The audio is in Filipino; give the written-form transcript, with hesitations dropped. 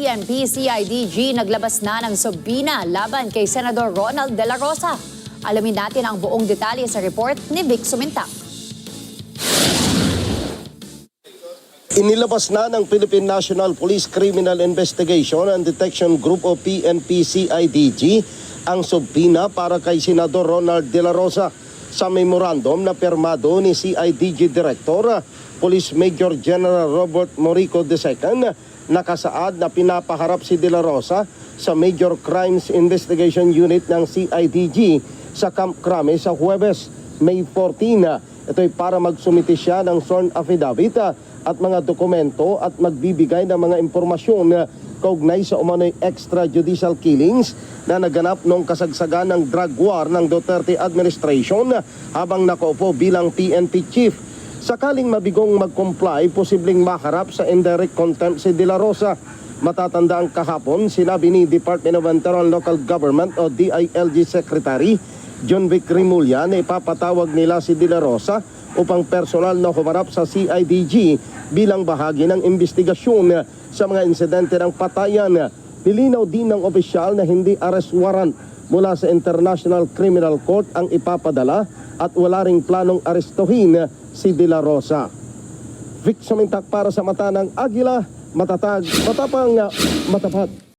PNP-CIDG naglabas na ng subpoena laban kay Senador Ronald De La Rosa. Alamin natin ang buong detalye sa report ni Vic Sumintak. Inilabas na ng Philippine National Police Criminal Investigation and Detection Group o PNP-CIDG ang subpoena para kay Senador Ronald De La Rosa sa memorandum na pirmado ni CIDG Director Police Major General Robert Morico II. Nakasaad na pinapaharap si De La Rosa sa Major Crimes Investigation Unit ng CIDG sa Camp Crame sa Huwebes, May 14. Ito ay para magsumite siya ng sworn affidavit at mga dokumento at magbibigay ng mga impormasyon kaugnay sa umano'y extrajudicial killings na naganap noong kasagsagan ng drug war ng Duterte administration habang nakaupo bilang PNP chief. Sakaling mabigong mag-comply, posibleng maharap sa indirect contempt si De La Rosa. Matatandaan kahapon, sinabi ni Department of Internal Local Government o DILG Secretary John Vic Rimulya na ipapatawag nila si De La Rosa upang personal na humarap sa CIDG bilang bahagi ng investigasyon sa mga insidente ng patayan. Nilinaw din ng opisyal na hindi arrest warrant mula sa International Criminal Court ang ipapadala at wala ring planong arestuhin si De La Rosa. Vic Sumintak para sa Mata ng Agila, matatag, matapang, matapat.